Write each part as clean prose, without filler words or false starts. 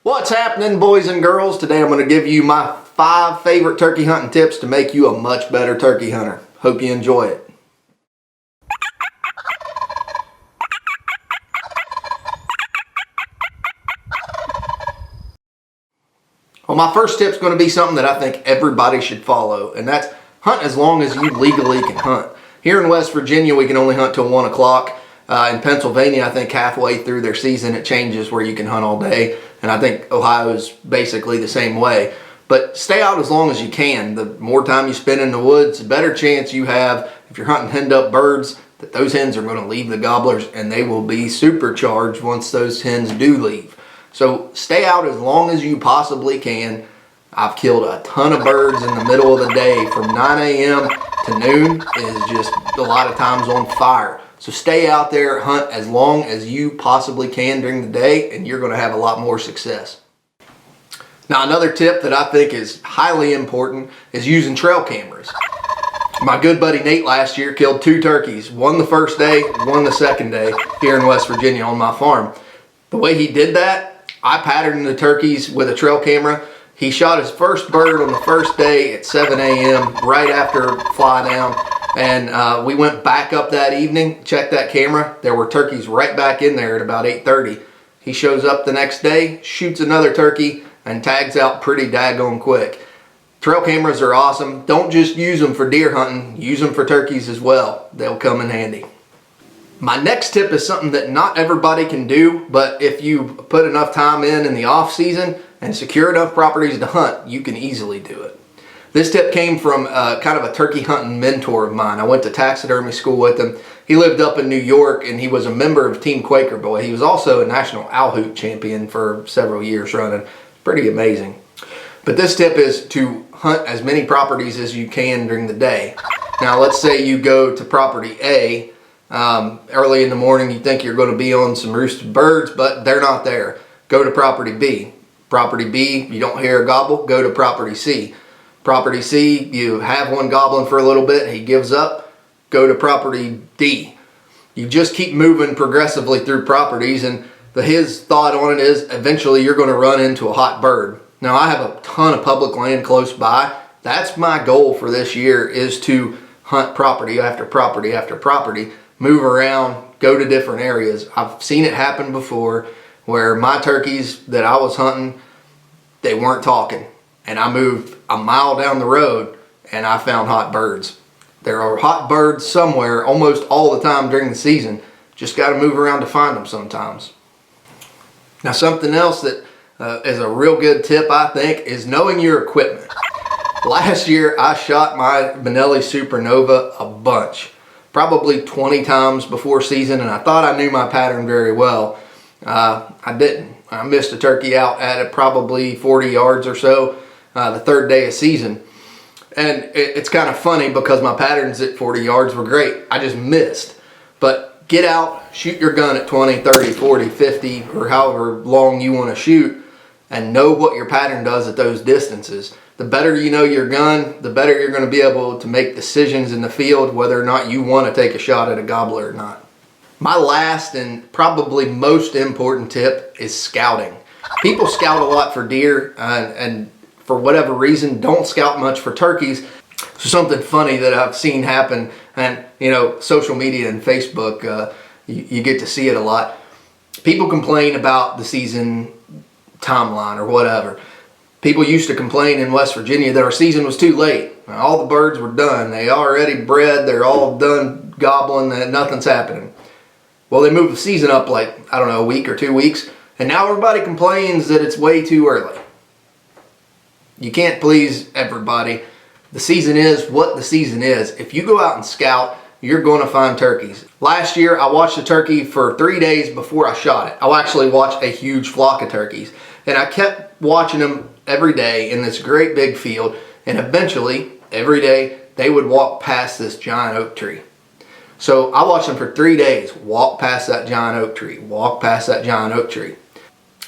What's happening, boys and girls? Today I'm going to give you my 5 favorite turkey hunting tips to make you a much better turkey hunter. Hope you enjoy it. Well, my first tip is going to be something that I think everybody should follow, and that's hunt as long as you legally can hunt. Here in West Virginia, we can only hunt till 1 o'clock. In Pennsylvania, I think halfway through their season, it changes where you can hunt all day. And I think Ohio is basically the same way. But stay out as long as you can. The more time you spend in the woods, the better chance you have, if you're hunting henned up birds, that those hens are going to leave the gobblers and they will be supercharged once those hens do leave. So stay out as long as you possibly can. I've killed a ton of birds in the middle of the day. From 9 a.m. to noon is just a lot of times on fire. So stay out there, hunt as long as you possibly can during the day, and you're going to have a lot more success. Now, another tip that I think is highly important is using trail cameras. My good buddy Nate last year killed 2 turkeys, one the first day, one the second day here in West Virginia on my farm. The way he did that, I patterned the turkeys with a trail camera. He shot his first bird on the first day at 7 a.m. right after fly down. And we went back up that evening, checked that camera. There were turkeys right back in there at about 8:30. He shows up the next day, shoots another turkey, and tags out pretty daggone quick. Trail cameras are awesome. Don't just use them for deer hunting. Use them for turkeys as well. They'll come in handy. My next tip is something that not everybody can do, but if you put enough time in the off season and secure enough properties to hunt, you can easily do it. This tip came from kind of a turkey hunting mentor of mine. I went to taxidermy school with him. He lived up in New York and he was a member of Team Quaker Boy. He was also a national owl hoot champion for several years running. Pretty amazing. But this tip is to hunt as many properties as you can during the day. Now let's say you go to property A early in the morning. You think you're going to be on some roosted birds, but they're not there. Go to property B. Property B, you don't hear a gobble, go to property C. Property C, you have one gobbling for a little bit, he gives up, go to property D. You just keep moving progressively through properties, and his thought on it is eventually you're going to run into a hot bird. Now I have a ton of public land close by. That's my goal for this year, is to hunt property after property after property, move around, go to different areas. I've seen it happen before where my turkeys that I was hunting, they weren't talking. And I moved a mile down the road and I found hot birds. There are hot birds somewhere almost all the time during the season. Just got to move around to find them sometimes. Now something else that is a real good tip, I think, is knowing your equipment. Last year I shot my Benelli Supernova a bunch. Probably 20 times before season, and I thought I knew my pattern very well. I didn't. I missed a turkey out at probably 40 yards or so. The third day of season. And it's kind of funny because my patterns at 40 yards were great. I just missed. But get out, shoot your gun at 20, 30, 40, 50, or however long you want to shoot, and know what your pattern does at those distances. The better you know your gun, the better you're going to be able to make decisions in the field whether or not you want to take a shot at a gobbler or not. My last and probably most important tip is scouting. People scout a lot for deer and for whatever reason don't scout much for turkeys. So something funny that I've seen happen, and you know, social media and Facebook, you get to see it a lot. People complain about the season timeline or whatever. People used to complain in West Virginia that our season was too late. All the birds were done. They already bred. They're all done gobbling and nothing's happening. Well, they moved the season up like, I don't know, a week or 2 weeks. And now everybody complains that it's way too early. You can't please everybody. The season is what the season is. If you go out and scout, you're going to find turkeys. Last year, I watched a turkey for 3 days before I shot it. I actually watched a huge flock of turkeys. And I kept watching them every day in this great big field. And eventually, every day, they would walk past this giant oak tree. So I watched them for 3 days, walk past that giant oak tree, walk past that giant oak tree.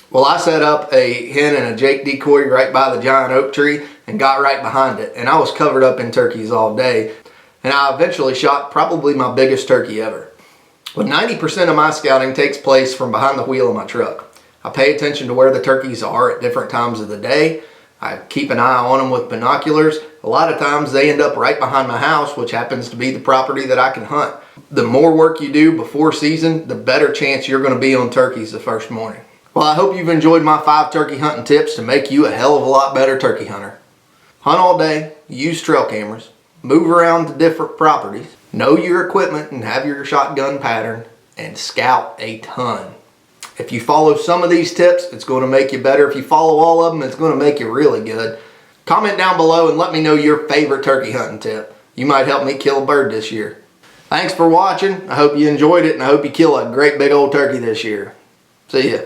Well, I set up a hen and a Jake decoy right by the giant oak tree and got right behind it. And I was covered up in turkeys all day. And I eventually shot probably my biggest turkey ever. Well, 90% of my scouting takes place from behind the wheel of my truck. I pay attention to where the turkeys are at different times of the day. I keep an eye on them with binoculars. A lot of times they end up right behind my house, which happens to be the property that I can hunt. The more work you do before season, the better chance you're going to be on turkeys the first morning. Well, I hope you've enjoyed my 5 turkey hunting tips to make you a hell of a lot better turkey hunter. Hunt all day, use trail cameras, move around to different properties, know your equipment and have your shotgun pattern, and scout a ton. If you follow some of these tips, it's going to make you better. If you follow all of them, it's going to make you really good. Comment down below and let me know your favorite turkey hunting tip. You might help me kill a bird this year. Thanks for watching. I hope you enjoyed it, and I hope you kill a great big old turkey this year. See ya.